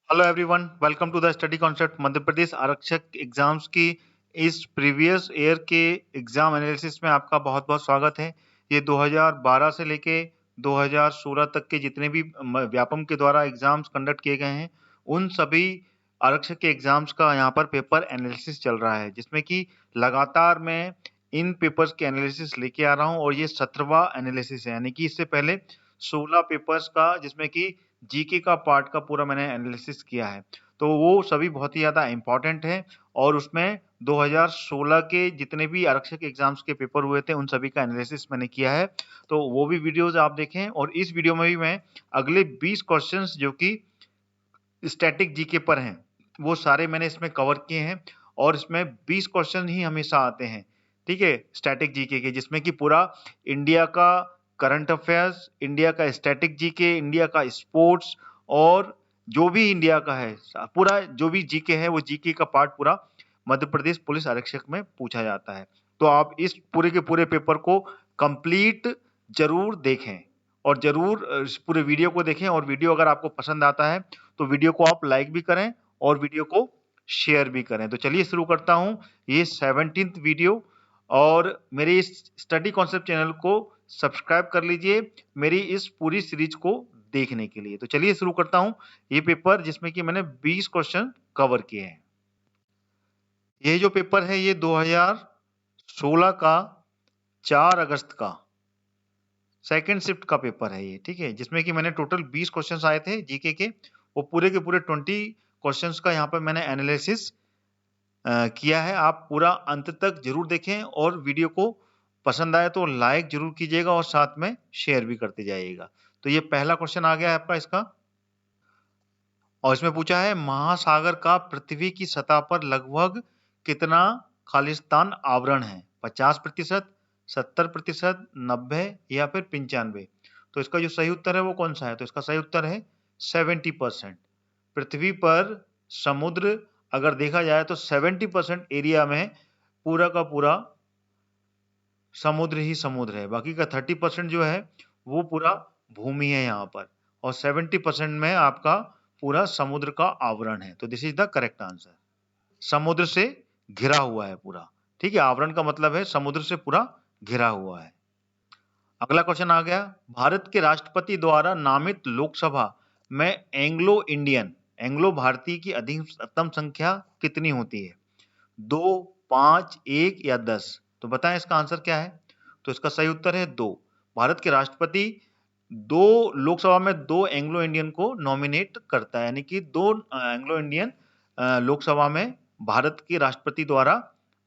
Hello everyone, welcome to the study concept. Madhya Pradesh आरक्षक exams की इस प्रीवियस ईयर के एग्जाम एनालिसिस में आपका बहुत बहुत स्वागत है। ये 2012 से लेके 2016 तक के जितने भी व्यापम के द्वारा एग्जाम्स कंडक्ट किए गए हैं, उन सभी आरक्षक के एग्जाम्स का यहाँ पर पेपर एनालिसिस चल रहा है, जिसमें कि लगातार मैं इन पेपर्स के एनालिसिस लेके आ रहा हूँ और ये 17वां एनालिसिस है। यानी कि इससे पहले 16 पेपर्स का, जिसमें कि जीके का पार्ट का पूरा मैंने एनालिसिस किया है, तो वो सभी बहुत ही ज़्यादा इम्पोर्टेंट है और उसमें 2016 के जितने भी आरक्षक एग्जाम्स के पेपर हुए थे उन सभी का एनालिसिस मैंने किया है। तो वो भी वीडियोस आप देखें और इस वीडियो में भी मैं अगले 20 क्वेश्चंस जो कि स्टैटिक जीके पर हैं, वो सारे मैंने इसमें कवर किए हैं और इसमें 20 क्वेश्चन ही हमेशा आते हैं, ठीक है, स्टैटिक जीके के, जिसमें कि पूरा इंडिया का करंट अफेयर्स, इंडिया का स्टैटिक जीके, इंडिया का स्पोर्ट्स और जो भी इंडिया का है पूरा जो भी जीके है वो जीके का पार्ट पूरा मध्य प्रदेश पुलिस आरक्षक में पूछा जाता है। तो आप इस पूरे के पूरे पेपर को कंप्लीट जरूर देखें और जरूर इस पूरे वीडियो को देखें और वीडियो अगर आपको पसंद आता है तो वीडियो को आप लाइक भी करें और वीडियो को शेयर भी करें। तो चलिए शुरू करता हूं ये 17th वीडियो और मेरे इस स्टडी कॉन्सेप्ट चैनल को सब्सक्राइब कर लीजिए मेरी इस पूरी सीरीज को देखने के लिए। तो चलिए शुरू करता हूं ये पेपर, जिसमें कि मैंने 20 क्वेश्चन कवर किए हैं। ये जो पेपर है ये 2016 का 4 अगस्त का सेकेंड शिफ्ट का पेपर है ये, ठीक है, जिसमें कि मैंने टोटल 20 क्वेश्चंस आए थे जीके के, वो पूरे के पूरे 20 क्वेश्चंस का यहाँ पर मैंने एनालिसिस किया है। आप पूरा अंत तक जरूर देखें और वीडियो को पसंद आए तो लाइक जरूर कीजिएगा और साथ में शेयर भी करते जाइएगा। तो ये पहला क्वेश्चन आ गया है आपका इसका, और इसमें पूछा है महासागर का पृथ्वी की सतह पर लगभग कितना खालिस्तान आवरण है? 50%, 70%, 90 या फिर 95? तो इसका जो सही उत्तर है वो कौन सा है? तो इसका सही उत्तर है 70%। पृथ्वी पर समुद्र अगर देखा जाए तो 70% एरिया में पूरा का पूरा समुद्र ही समुद्र है, बाकी का 30% जो है वो पूरा भूमि है यहाँ पर, और 70% में आपका पूरा समुद्र का आवरण है। तो this is the correct answer. समुद्र से घिरा हुआ है पूरा, ठीक है, आवरण का मतलब है समुद्र से पूरा घिरा हुआ है। अगला क्वेश्चन आ गया, भारत के राष्ट्रपति द्वारा नामित लोकसभा में एंग्लो भारतीय की अधिकतम संख्या कितनी होती है? 2, 5, 1 या 10? तो बताएं इसका आंसर क्या है? तो इसका सही उत्तर है 2। भारत के राष्ट्रपति लोकसभा में 2 एंग्लो इंडियन को नॉमिनेट करता है, यानी कि 2 एंग्लो इंडियन लोकसभा में भारत के राष्ट्रपति द्वारा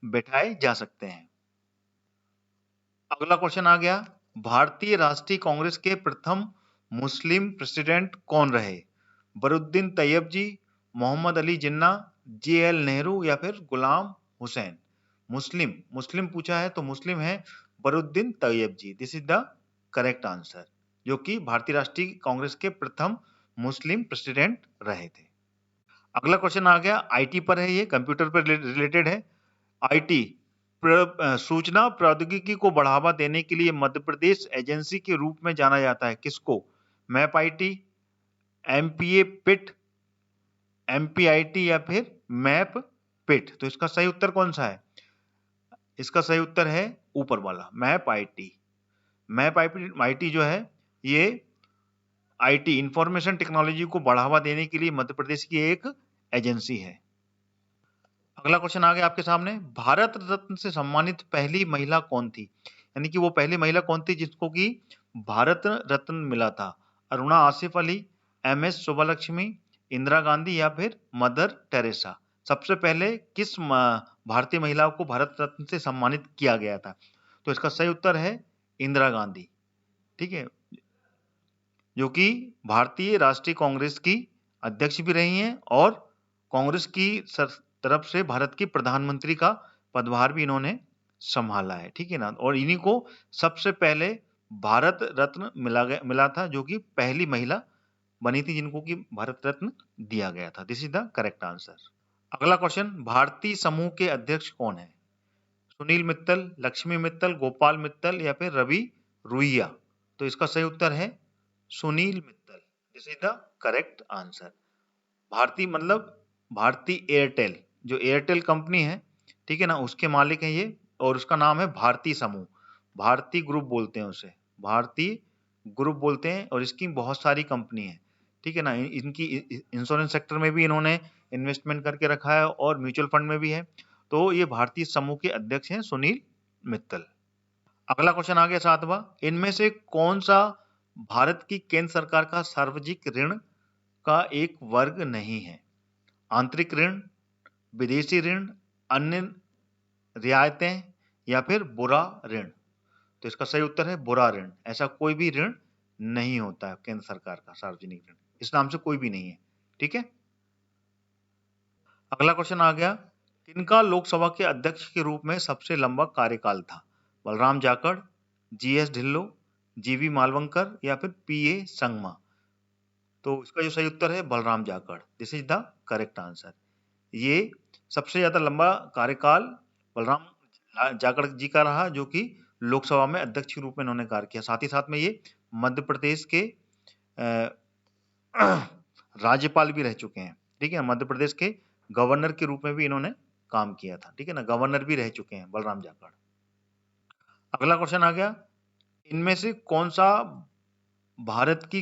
बैठाए जा सकते हैं। अगला क्वेश्चन आ गया, भारतीय राष्ट्रीय कांग्रेस के प्रथम मुस्लिम प्रेसिडेंट कौन रहे? बरुद्दीन तैयब जी, मोहम्मद अली जिन्ना, JL नेहरू या फिर गुलाम हुसैन? मुस्लिम पूछा है तो मुस्लिम है Badruddin Tyab ji. This is the correct answer, जो कि भारतीय राष्ट्रीय कांग्रेस के प्रथम मुस्लिम प्रेसिडेंट रहे थे। अगला क्वेश्चन आ गया, आईटी पर है, ये कंप्यूटर पर रिलेटेड है। आईटी सूचना प्रौद्योगिकी को बढ़ावा देने के लिए मध्य प्रदेश एजेंसी के रूप में जाना जाता है किसको? मैप आईटी, एमपीए पिट, एमपीआईटी या फिर मैप पिट? तो इसका सही उत्तर कौन सा है? इसका सही उत्तर है ऊपर वाला, मैप आईटी। मैप आईटी जो है ये आईटी इंफॉर्मेशन टेक्नोलॉजी को बढ़ावा देने के लिए मध्य प्रदेश की एक एजेंसी है। अगला क्वेश्चन आ गया आपके सामने, भारत रत्न से सम्मानित पहली महिला कौन थी? यानी कि वो पहली महिला कौन थी जिसको कि भारत रत्न मिला था? अरुणा आसिफ अली, MS सुब्बालक्ष्मी, इंदिरा गांधी या फिर मदर टेरेसा? सबसे पहले किस भारतीय महिला को भारत रत्न से सम्मानित किया गया था? तो इसका सही उत्तर है इंदिरा गांधी, ठीक है, जो कि भारतीय राष्ट्रीय कांग्रेस की अध्यक्ष भी रही हैं और कांग्रेस की तरफ से भारत की प्रधानमंत्री का पदभार भी इन्होंने संभाला है, ठीक है ना। और इन्हीं को सबसे पहले भारत रत्न मिला था, जो कि पहली महिला बनी थी जिनको कि भारत रत्न दिया गया था। This is the correct answer. अगला क्वेश्चन, भारतीय समूह के अध्यक्ष कौन है? सुनील मित्तल, लक्ष्मी मित्तल, गोपाल मित्तल या फिर रवि रुइया? तो इसका सही उत्तर है Sunil Mittal. This is the correct answer. Bharti मतलब भारती एयरटेल, जो एयरटेल कंपनी है, ठीक है ना, उसके मालिक हैं ये, और उसका नाम है भारती समूह। भारती ग्रुप बोलते हैं उसे, भारती ग्रुप बोलते हैं, और इसकी बहुत सारी कंपनी है, ठीक है ना। इनकी इंश्योरेंस सेक्टर में भी इन्होंने इन्वेस्टमेंट करके रखा है और म्यूचुअल फंड में भी है। तो ये भारतीय समूह के अध्यक्ष हैं सुनील मित्तल। अगला क्वेश्चन आ गया 7वां, इनमें से कौन सा भारत की केंद्र सरकार का सार्वजनिक ऋण का एक वर्ग नहीं है? आंतरिक ऋण, विदेशी ऋण, अन्य रियायतें, या फिर बुरा ऋण? तो इसका सही उत्तर है बुरा ऋण। ऐसा कोई भी ऋण नहीं होता है केंद्र सरकार का सार्वजनिक ऋण, इस नाम से कोई भी नहीं है, ठीक है। अगला क्वेश्चन आ गया, किनका लोकसभा के अध्यक्ष के रूप में सबसे लंबा कार्यकाल था? बलराम जाखड़, जीएस ढिल्लो, जीवी मालवंकर, या फिर पीए संगमा? तो इसका जो सही उत्तर है Balram Jakhar, this is the correct answer. ये सबसे ज्यादा लंबा कार्यकाल बलराम जाखड़ जी का रहा, जो कि लोकसभा में अध्यक्ष के रूप में इन्होंने कार्य किया। साथ ही साथ में ये मध्य प्रदेश के राज्यपाल भी रह चुके हैं, ठीक है। मध्य प्रदेश के गवर्नर के रूप में भी इन्होंने काम किया था, ठीक है ना, गवर्नर भी रह चुके हैं बलराम जाखड़। अगला क्वेश्चन आ गया, इनमें से कौन सा भारत की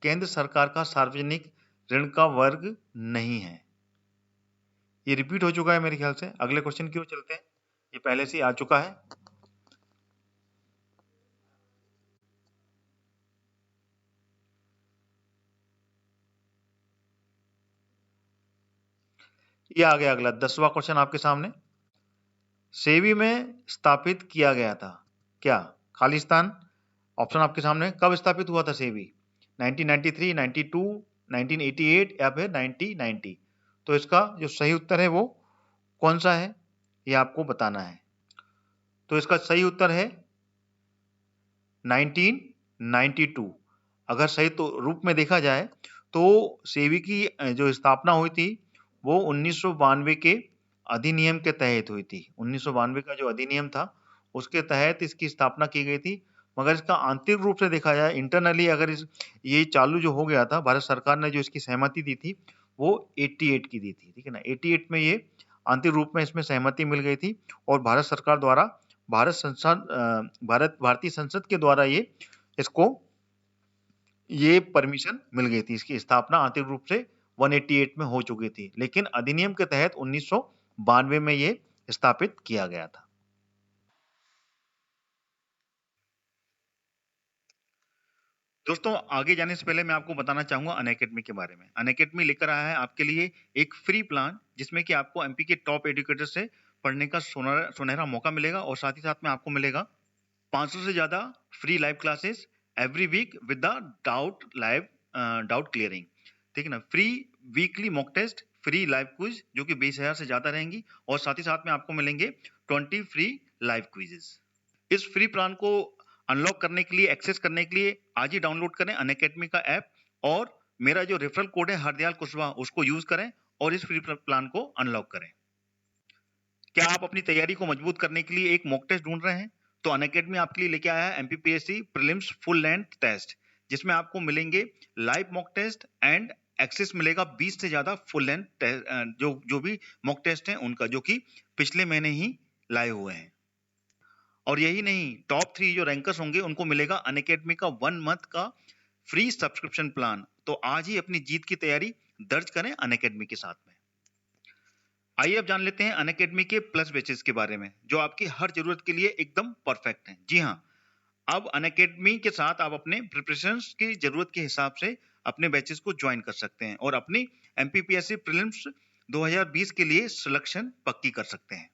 केंद्र सरकार का सार्वजनिक ऋण का वर्ग नहीं है? ये रिपीट हो चुका है मेरे ख्याल से। अगले क्वेश्चन की ओर चलते हैं, ये पहले से आ चुका है। ये आ गया अगला 10वां क्वेश्चन आपके सामने, सेवी में स्थापित किया गया था क्या? खालिस्तान। ऑप्शन आपके सामने, कब स्थापित हुआ था सेवी? 1993, 92, 1988, या फिर 1990? तो इसका जो सही उत्तर है वो कौन सा है, ये आपको बताना है। तो इसका सही उत्तर है 1992। अगर सही तो रूप में देखा जाए तो सेवी की जो स्थापना हुई थी वो 1992 के अधिनियम के तहत हुई थी। 1992 का जो अधिनियम था उसके तहत इसकी स्थापना की गई थी। मगर इसका आंतरिक रूप से देखा जाए, इंटरनली अगर ये चालू जो हो गया था, भारत सरकार ने जो इसकी सहमति दी थी वो 88 की दी थी, ठीक है ना। 88 में ये आंतरिक रूप में इसमें सहमति मिल गई थी, और भारत सरकार द्वारा भारतीय संसद के द्वारा इसको ये परमिशन मिल गई थी। इसकी स्थापना आंतरिक रूप से 188 में हो चुकी थी, लेकिन अधिनियम के तहत 1992 में ये स्थापित किया गया था। दोस्तों, आगे जाने से पहले मैं आपको बताना चाहूंगा अनअकैडमी के बारे में। अनअकैडमी लेकर आया है आपके लिए एक फ्री प्लान, जिसमें कि आपको एमपी के टॉप एजुकेटर से पढ़ने का सुनहरा मौका मिलेगा, और साथ ही साथ में आपको मिलेगा 500 से ज्यादा free live classes every week with the doubt clearing, ठीक है ना। Free weekly mock test, free live quiz जो कि 20,000 से ज्यादा रहेंगी, और साथ ही साथ में आपको मिलेंगे 20 फ्री लाइव क्विजेस। इस फ्री प्लान को अनलॉक करने के लिए, एक्सेस करने के लिए आज ही डाउनलोड करें अनअकैडमी का ऐप, और मेरा जो रेफरल कोड है हरदयाल कुशवाहा उसको यूज करें और इस फ्री प्लान को अनलॉक करें। क्या आप अपनी तैयारी को मजबूत करने के लिए एक मॉक टेस्ट ढूंढ रहे हैं? तो अनअकैडमी आपके लिए लेके आया है MPPSC prelims full length test, जिसमें आपको मिलेंगे live mock test and access मिलेगा 20 से ज्यादा फुल लेंथ जो भी मॉक टेस्ट हैं उनका, जो कि पिछले महीने ही लाए हुए हैं। और यही नहीं, टॉप 3 जो रैंकर्स होंगे उनको मिलेगा अनअकैडमी का 1 मंथ का फ्री सब्सक्रिप्शन प्लान। तो आज ही अपनी जीत की तैयारी दर्ज करें अनअकैडमी के साथ में। आइए अब जान लेते हैं अनअकैडमी के प्लस बैचेस के बारे में, जो आपकी हर जरूरत के लिए एकदम परफेक्ट हैं। जी हाँ, अब अनअकैडमी के साथ आप अपने प्रिपरेशंस की जरूरत के हिसाब से अपने बैचेस को ज्वाइन कर सकते हैं और अपनी एमपीपीएससी प्रीलिम्स 2020 के लिए सिलेक्शन पक्की कर सकते हैं।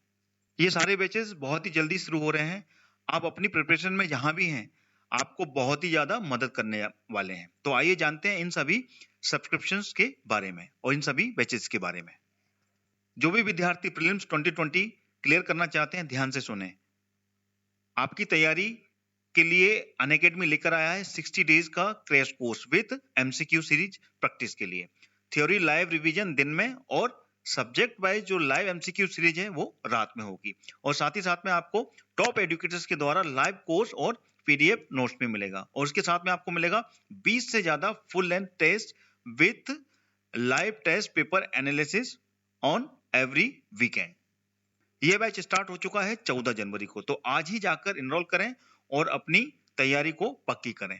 ये सारे बैचेस बहुत ही जल्दी शुरू हो रहे हैं। आप अपनी प्रिपरेशन में जहां भी हैं, आपको बहुत ही ज्यादा मदद करने वाले हैं। तो आइए जानते हैं इन सभी सब्सक्रिप्शंस के बारे में और इन सभी बैचेस के बारे में। जो भी विद्यार्थी प्रीलिम्स 2020 क्लियर करना चाहते हैं, ध्यान से सुने। आपकी तैयारी के लिए अनअकैडमी लेकर आया है 60 डेज का crash course with MCQ series practice के लिए। थ्योरी लाइव रिवीजन दिन में, और सब्जेक्ट वाइज जो लाइव एमसीक्यू सीरीज है वो रात में होगी। और साथ ही साथ में आपको टॉप एजुकेटर्स के द्वारा लाइव कोर्स और पीडीएफ नोट्स भी मिलेगा, और उसके साथ में आपको मिलेगा 20 से ज्यादा full length test with live test paper analysis on every weekend. यह बैच स्टार्ट हो चुका है 14 जनवरी को, तो आज ही जाकर एनरोल करें और अपनी तैयारी को पक्की करें।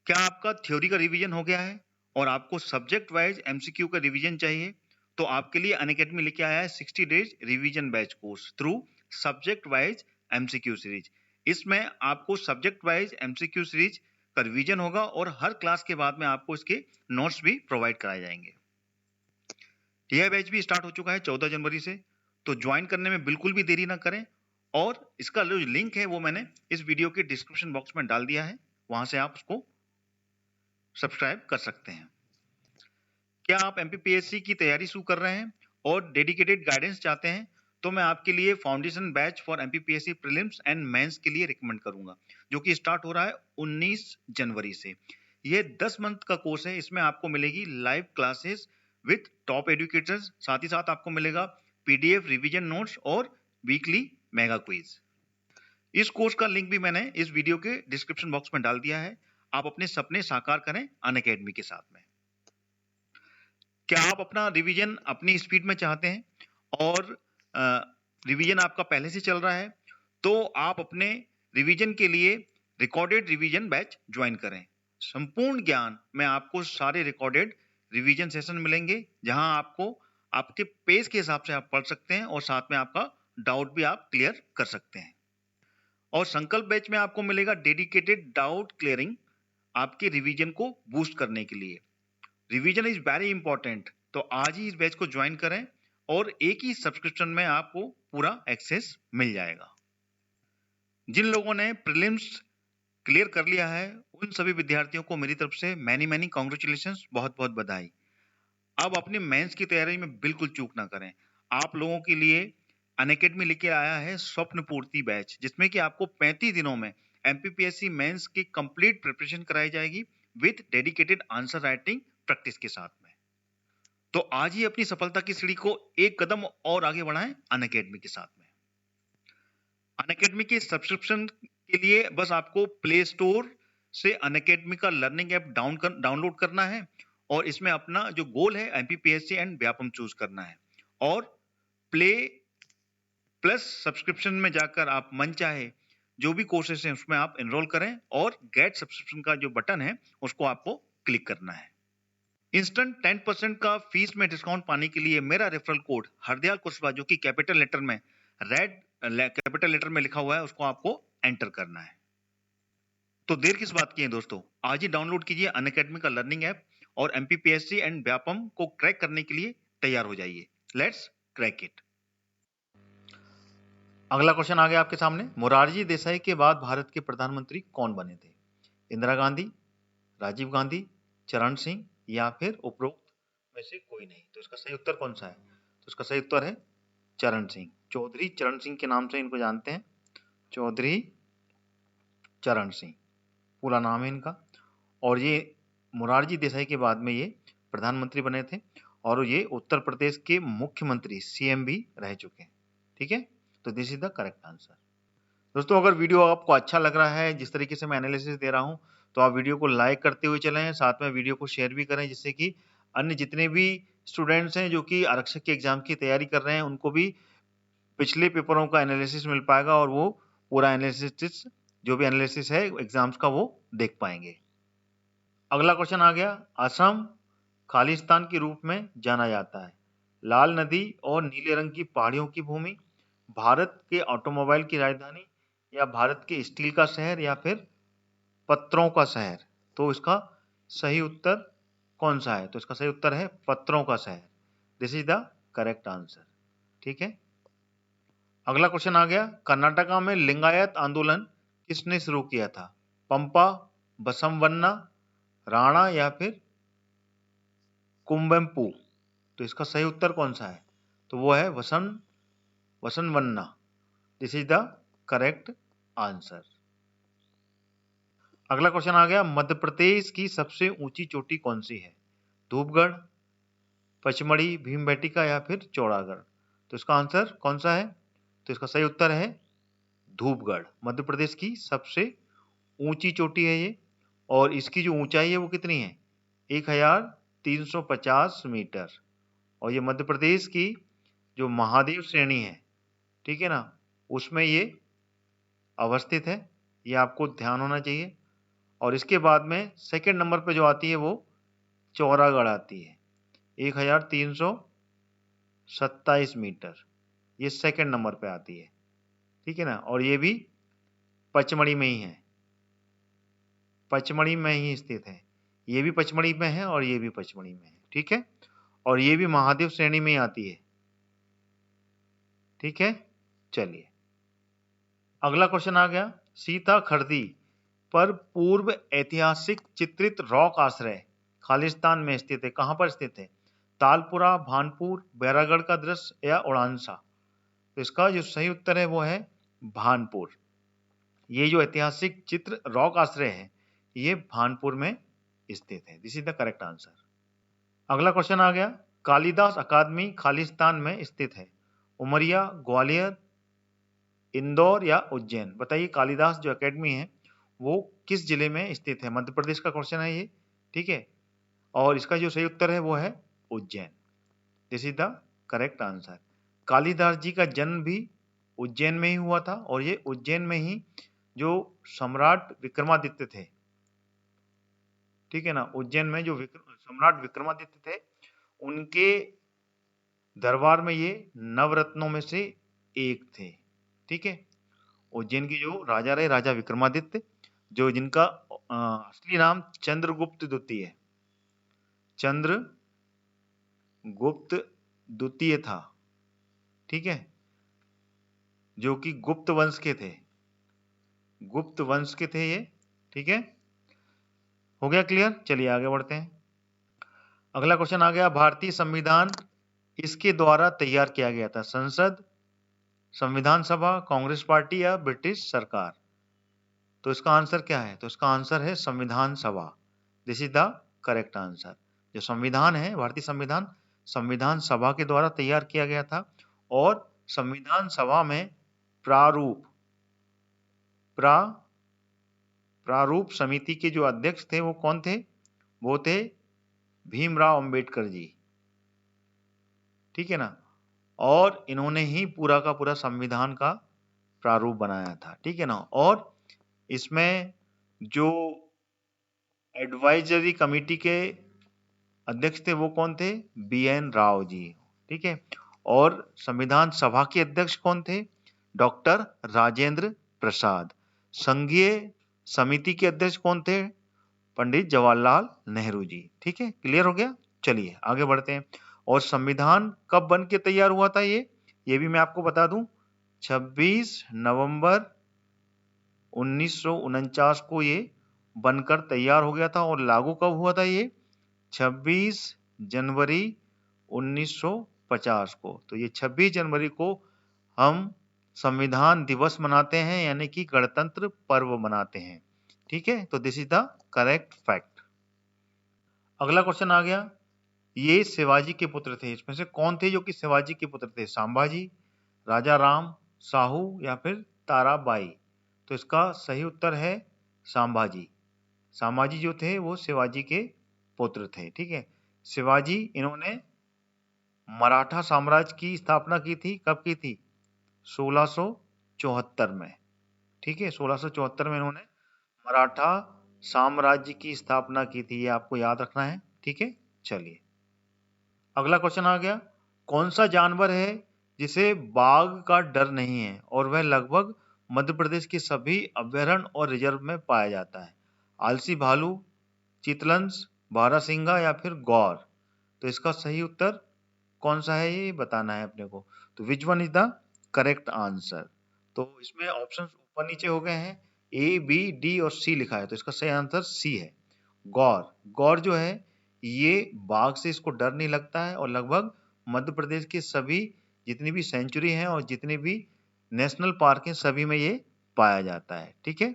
क्या आपका थ्योरी का रिवीजन हो गया है और आपको सब्जेक्ट वाइज एमसीक्यू का रिवीजन चाहिए? तो आपके लिए अनअकैडमी लेके आया है 60 days revision batch course through subject wise MCQ series. इसमें आपको सब्जेक्ट वाइज एमसीक्यू सीरीज का रिवीजन होगा और हर क्लास के बाद में आपको इसके नोट्स भी प्रोवाइड कराए जाएंगे। यह बैच भी स्टार्ट हो चुका है 14 जनवरी से, तो ज्वाइन करने में बिल्कुल भी देरी ना करें और इसका जो लिंक है वो मैंने इस वीडियो के डिस्क्रिप्शन बॉक्स में डाल दिया है, वहां से आप उसको सब्सक्राइब कर सकते हैं। क्या आप एमपीपीएससी की तैयारी शुरू कर रहे हैं और डेडिकेटेड गाइडेंस चाहते हैं, तो मैं आपके लिए foundation batch for MPPSC prelims and mains के लिए रिकमेंड करूंगा, जो कि स्टार्ट हो रहा है 19 जनवरी से। यह 10 मंथ का कोर्स है। इसमें आपको मिलेगी live classes with top educators, साथ ही साथ आपको मिलेगा पीडीएफ रिवीजन नोट्स और वीकली मेगा क्विज। इस कोर्स का लिंक भी मैंने इस वीडियो के डिस्क्रिप्शन बॉक्स में डाल दिया है। आप अपने सपने साकार करें अनअकैडमी के साथ में। क्या आप अपना रिवीजन अपनी स्पीड में चाहते हैं और रिवीजन आपका पहले से चल रहा है, तो आप अपने रिवीजन के लिए रिकॉर्डेड रिवीजन बैच ज्वाइन करें। संपूर्ण ज्ञान में आपको सारे रिकॉर्डेड रिवीजन सेशन मिलेंगे, जहां आपको आपके पेस के हिसाब से आप पढ़ सकते हैं और साथ में आपका डाउट भी आप क्लियर कर सकते हैं। और संकल्प बैच में आपको मिलेगा डेडिकेटेड डाउट क्लियरिंग आपके रिवीजन को बूस्ट करने के लिए। रिवीजन इज वेरी इंपॉर्टेंट, तो आज ही इस बैच को ज्वाइन करें और एक ही सब्सक्रिप्शन में आपको पूरा एक्सेस मिल जाएगा। जिन लोगों ने प्रीलिम्स क्लियर कर लिया है उन सभी विद्यार्थियों को मेरी तरफ से मैनी कॉन्ग्रेचुलेशंस, बहुत बहुत बधाई। अब अपने मेंस की तैयारी में बिल्कुल चूक ना करें। आप लोगों के लिए अनअकैडमी लेके आया है स्वप्न पूर्ति बैच, जिसमें कि आपको 35 दिनों में एमपीपीएससी मेंस की कंप्लीट प्रिपरेशन कराई जाएगी with dedicated answer writing practice के साथ में। तो आज ही अपनी सफलता की सीढ़ी को एक कदम और आगे बढ़ाएं अनअकैडमी के साथ में। अनअकैडमी के सब्सक्रिप्शन के लिए बस आपको प्ले स्टोर से अनअकैडमी का लर्निंग ऐप डाउनलोड करना है और इसमें अपना जो गोल है एमपीपीएससी एंड व्यापम चूज करना है और प्ले प्लस सब्सक्रिप्शन में जाकर आप मन चाहे जो भी कोर्सेस हैं उसमें आप एनरोल करें और गेट सब्सक्रिप्शन का जो बटन है उसको आपको क्लिक करना है। इंस्टेंट 10% का फीस में डिस्काउंट पाने के लिए मेरा रेफरल कोड हरदयाल कुशवाहा, जो कि कैपिटल लेटर में कैपिटल लेटर में लिखा हुआ है, उसको आपको एंटर करना है। तो देर किस बात की है दोस्तों, आज ही डाउनलोड कीजिए अनअकैडमी का लर्निंग ऐप और एमपीपीएससी एंड व्यापम को क्रैक करने के लिए तैयार हो जाइए। Let's crack it. अगला क्वेश्चन आ गया आपके सामने। मोरारजी देसाई के बाद भारत के प्रधानमंत्री कौन बने थे? इंदिरा गांधी, राजीव गांधी, चरण सिंह या फिर उपरोक्त में से कोई नहीं। तो इसका सही उत्तर कौन सा है? तो इसका सही उत्तर है चरण सिंह। चौधरी चरण सिंह के नाम से इनको जानते हैं, चौधरी चरण सिंह पूरा नाम है इनका। और ये मोरारजी देसाई के बाद में ये प्रधानमंत्री बने थे और ये उत्तर प्रदेश के मुख्यमंत्री सीएम भी रह चुके हैं। ठीक है, तो this is the correct answer. दोस्तों अगर वीडियो आपको अच्छा लग रहा है, जिस तरीके से मैं एनालिसिस दे रहा हूं, तो आप वीडियो को लाइक करते हुए चलें, साथ में वीडियो को शेयर भी करें, जिससे कि अन्य जितने भी स्टूडेंट्स हैं जो कि आरक्षक के एग्जाम की तैयारी कर रहे हैं उनको भी पिछले पेपरों का एनालिसिस मिल पाएगा और वो पूरा एनालिसिस जो भी एनालिसिस है एग्जाम्स का वो देख पाएंगे। अगला क्वेश्चन आ गया। असम खालिस्तान के रूप में जाना जाता है। लाल नदी और नीले रंग की पहाड़ियों की भूमि, भारत के ऑटोमोबाइल की राजधानी या भारत के स्टील का शहर या फिर पत्थरों का शहर। तो इसका सही उत्तर कौन सा है? तो इसका सही उत्तर है पत्थरों का शहर। This is the correct answer. ठीक है, अगला क्वेश्चन आ गया। कर्नाटका में लिंगायत आंदोलन किसने शुरू किया था? पंपा, बसवन्ना, राणा या फिर कुवेम्पु। तो इसका सही उत्तर कौन सा है? तो वो है Basavanna. This is the correct answer. अगला क्वेश्चन आ गया। मध्य प्रदेश की सबसे ऊंची चोटी कौन सी है? धूपगढ़, पचमढ़ी, भीमबेटका या फिर चौड़ागढ़। तो इसका आंसर कौन सा है? तो इसका सही उत्तर है धूपगढ़। मध्य प्रदेश की सबसे ऊंची चोटी है ये और इसकी जो ऊंचाई है वो कितनी है? 1350 मीटर। और ये मध्य प्रदेश की जो महादेव श्रेणी है, ठीक है ना, उसमें ये अवस्थित है। ये आपको ध्यान होना चाहिए। और इसके बाद में सेकंड नंबर पे जो आती है वो चौरागढ़ आती है, 1327 मीटर। ये सेकंड नंबर पे आती है, ठीक है ना। और ये भी पचमढ़ी में ही है, पचमढ़ी में ही स्थित है। ये भी पचमढ़ी में है और ये भी पचमढ़ी में है, ठीक है। और ये भी महादेव श्रेणी में ही आती है, ठीक है। चलिए अगला क्वेश्चन आ गया। सीता खर्दी पर पूर्व ऐतिहासिक चित्रित रॉक आश्रय खालिस्तान में स्थित है। कहां पर स्थित है? तालपुरा, भानपुर, बैरागढ़ का दृश्य या उड़ानसा? तो इसका जो सही उत्तर है वो है भानपुर। ये जो ऐतिहासिक चित्र रॉक आश्रय है ये भानपुर में स्थित है। This is the correct answer. अगला क्वेश्चन आ गया। कालिदास अकादमी खालिस्तान में स्थित है। उमरिया, ग्वालियर, इंदौर या उज्जैन? बताइए कालिदास जो अकेडमी है वो किस जिले में स्थित है? मध्य प्रदेश का क्वेश्चन है ये, ठीक है। और इसका जो सही उत्तर है वो है Ujjain. This is the correct answer. Kalidas ji का जन्म भी उज्जैन में ही हुआ था और ये उज्जैन में ही जो सम्राट विक्रमादित्य थे, ठीक है ना, उज्जैन में जो सम्राट विक्रमादित्य थे उनके दरबार में ये नवरत्नों में से एक थे, ठीक है। उज्जैन के जो राजा रहे, राजा विक्रमादित्य, जो जिनका असली नाम चंद्रगुप्त द्वितीय है, चंद्रगुप्त द्वितीय था, ठीक है, जो कि गुप्त वंश के थे, गुप्त वंश के थे ये, ठीक है। हो गया क्लियर? चलिए आगे बढ़ते हैं। अगला क्वेश्चन आ गया। भारतीय संविधान इसके द्वारा तैयार किया गया था? संसद, संविधान सभा, कांग्रेस पार्टी या ब्रिटिश सरकार? तो इसका आंसर क्या है? तो इसका आंसर है संविधान सभा। This is the correct answer. जो संविधान है, भारतीय संविधान, संविधान सभा के द्वारा तैयार किया गया था। और संविधान सभा में प्रारूप समिति के जो अध्यक्ष थे वो कौन थे? वो थे भीमराव अंबेडकर जी, ठीक है ना। और इन्होंने ही पूरा का पूरा संविधान का प्रारूप बनाया था, ठीक है ना। और इसमें जो एडवाइजरी कमेटी के अध्यक्ष थे वो कौन थे? BN राव जी, ठीक है। और संविधान सभा के अध्यक्ष कौन थे? डॉक्टर राजेंद्र प्रसाद। संघीय समिति के अध्यक्ष कौन थे? पंडित जवाहरलाल नेहरू जी, ठीक है। क्लियर हो गया? चलिए आगे बढ़ते हैं। और संविधान कब बन के तैयार हुआ था? ये भी मैं आपको बता दूं, 26 नवंबर 1949 को ये बनकर तैयार हो गया था। और लागू कब हुआ था? ये 26 जनवरी 1950 को। तो ये 26 जनवरी को हम संविधान दिवस मनाते हैं, यानी कि गणतंत्र पर्व मनाते हैं, ठीक है। तो this is the correct fact. अगला क्वेश्चन आ गया। ये शिवाजी के पुत्र थे, इसमें से कौन थे जो कि शिवाजी के पुत्र थे? संभाजी, राजा राम साहू या फिर ताराबाई? तो इसका सही उत्तर है संभाजी। संभाजी जो थे वो शिवाजी के पुत्र थे, ठीक है। शिवाजी इन्होंने मराठा साम्राज्य की स्थापना की थी। कब की थी? 1674 में, ठीक है। 1674 में इन्होंने मराठा साम्राज्य की स्थापना की थी, ये आपको याद रखना है, ठीक है। चलिए अगला क्वेश्चन आ गया। कौन सा जानवर है जिसे बाघ का डर नहीं है और वह लगभग मध्य प्रदेश के सभी अभयारण्य और रिजर्व में पाया जाता है? आलसी भालू, चितलंस, बारहसिंगा या फिर गौर? तो इसका सही उत्तर कौन सा है ये बताना है अपने को। तो which one is the correct answer? तो इसमें ऑप्शन ऊपर नीचे हो गए हैं, A, B, D और C लिखा है। तो इसका सही आंसर C है, गौर। गौर जो है ये बाघ से इसको डर नहीं लगता है और लगभग मध्य प्रदेश के सभी जितनी भी सेंचुरी हैं और जितने भी नेशनल पार्क हैं सभी में ये पाया जाता है, ठीक है।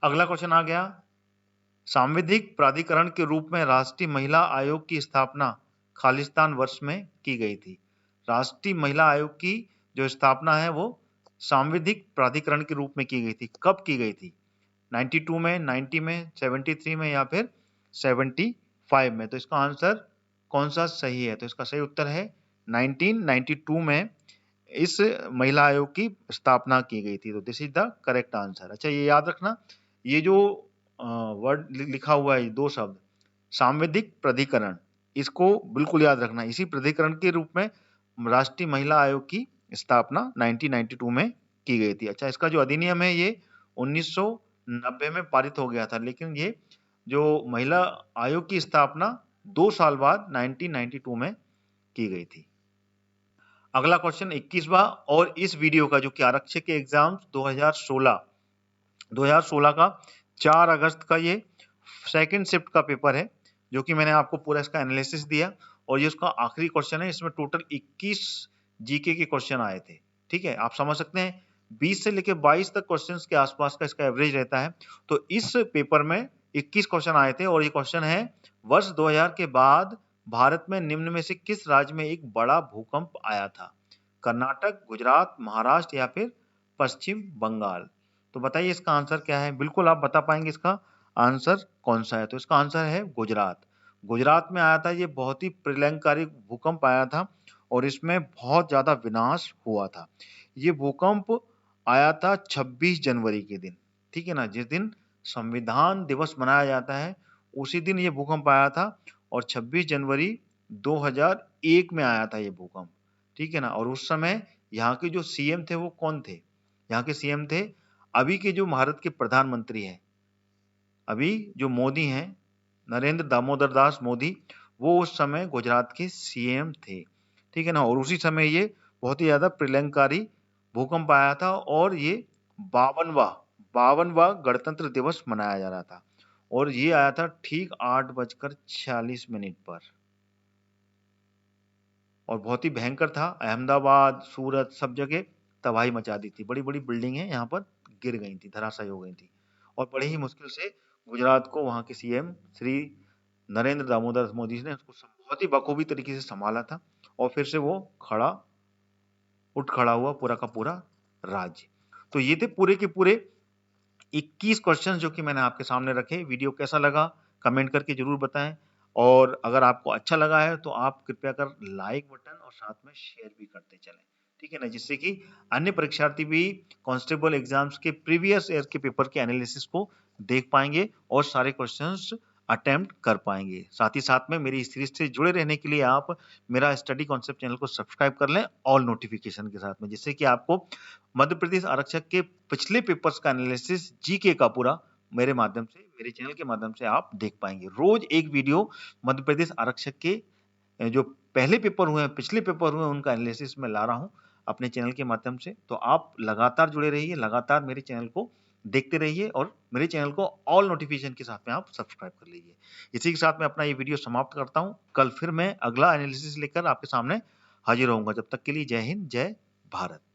अगला क्वेश्चन आ गया। सांविधिक प्राधिकरण के रूप में राष्ट्रीय महिला आयोग की स्थापना खालिस्तान वर्ष में की गई थी। राष्ट्रीय महिला आयोग की जो स्थापना है वो सांविधिक प्राधिकरण के रूप में की गई थी। कब की गई थी? 92 में, 90 में, 73 में या फिर 75 में। तो इसका आंसर कौन सा सही है? तो इसका सही उत्तर है 1992 में इस महिला आयोग की स्थापना की गई थी। तो this is the correct answer. अच्छा, ये याद रखना, ये जो वर्ड लिखा हुआ है, दो शब्द सांविधिक प्राधिकरण, इसको बिल्कुल याद रखना। इसी प्राधिकरण के रूप में राष्ट्रीय महिला आयोग की स्थापना 1992 में की गई थी। अच्छा, इसका जो अधिनियम है ये 1990 में पारित हो गया था, लेकिन ये जो महिला आयोग की स्थापना 2 साल बाद 1992 में की गई थी। अगला क्वेश्चन 21वां और इस वीडियो का जो कि आरक्षक के एग्जाम 2016 का 4 अगस्त का ये सेकंड शिफ्ट का पेपर है, जो कि मैंने आपको पूरा इसका एनालिसिस दिया और ये उसका आखिरी क्वेश्चन है। इसमें टोटल 21 जीके के क्वेश्चन आए थे। ठीक है, आप समझ सकते हैं 20 से लेकर 22 तक क्वेश्चंस के आसपास का इसका एवरेज रहता है। तो इस पेपर में 21 क्वेश्चन आए थे और ये क्वेश्चन है वर्ष 2000 के बाद भारत में निम्न में से किस राज्य में एक बड़ा भूकंप आया था? कर्नाटक, गुजरात, महाराष्ट्र या फिर पश्चिम बंगाल। तो बताइए इसका आंसर क्या है? बिल्कुल आप बता पाएंगे इसका आंसर कौन सा है? तो इसका आंसर है गुजरात। गुजरात में आया था, ये बहुत ही प्रलयंकारी भूकंप आया था और इसमें बहुत ज्यादा विनाश हुआ था। ये भूकंप आया था 26 जनवरी के दिन। ठीक है ना, जिस दिन संविधान दिवस मनाया जाता है उसी दिन ये भूकंप आया था और 26 जनवरी 2001 में आया था ये भूकंप। ठीक है ना, और उस समय यहाँ के जो सीएम थे वो कौन थे? यहाँ के सीएम थे अभी के जो भारत के प्रधानमंत्री हैं, अभी जो मोदी हैं, नरेंद्र दामोदर दास मोदी, वो उस समय गुजरात के सीएम थे। ठीक है ना, और उसी समय ये बहुत ही ज्यादा प्रलयंकारी भूकंप आया था और ये 52वां गणतंत्र दिवस मनाया जा रहा था और ये आया था ठीक 8:46 पर और बहुत ही भयंकर था। अहमदाबाद, सूरत, सब जगह तबाही मचा दी थी। बड़ी बड़ी बिल्डिंगें यहाँ पर गिर गई थी, धराशायी हो गई थी और बड़े ही मुश्किल से गुजरात को वहाँ के सीएम श्री नरेंद्र दामोदर मोदी ने उसको बहुत ही बखूबी तरीके से संभाला था और फिर से वो उठ खड़ा हुआ पूरा का पूरा राज्य। तो ये थे पूरे के पूरे 21 क्वेश्चन जो कि मैंने आपके सामने रखे। वीडियो कैसा लगा कमेंट करके जरूर बताएं और अगर आपको अच्छा लगा है तो आप कृपया कर लाइक बटन और साथ में शेयर भी करते चलें। ठीक है ना, जिससे कि अन्य परीक्षार्थी भी कांस्टेबल एग्जाम्स के प्रीवियस ईयर के पेपर के एनालिसिस को देख पाएंगे और सारे क्वेश्चंस अटेम्प्ट कर पाएंगे। साथ ही साथ में मेरी इस सीरीज से जुड़े रहने के लिए आप मेरा स्टडी कॉन्सेप्ट चैनल को सब्सक्राइब कर लें ऑल नोटिफिकेशन के साथ में, जिससे कि आपको मध्य प्रदेश आरक्षक के पिछले पेपर्स का एनालिसिस जीके का पूरा मेरे माध्यम से, मेरे चैनल के माध्यम से आप देख पाएंगे। रोज एक वीडियो मध्य प्रदेश आरक्षक के जो पहले पेपर हुए हैं, पिछले पेपर हुए हैं, उनका एनालिसिस मैं ला रहा हूं अपने चैनल के माध्यम से। तो आप लगातार जुड़े रहिए, लगातार मेरे चैनल को देखते रहिए और मेरे चैनल को ऑल नोटिफिकेशन के साथ में आप सब्सक्राइब कर लीजिए। इसी के साथ मैं अपना ये वीडियो समाप्त करता हूं। कल फिर मैं अगला एनालिसिस लेकर आपके सामने हाजिर होऊंगा। जब तक के लिए जय हिंद, जय भारत।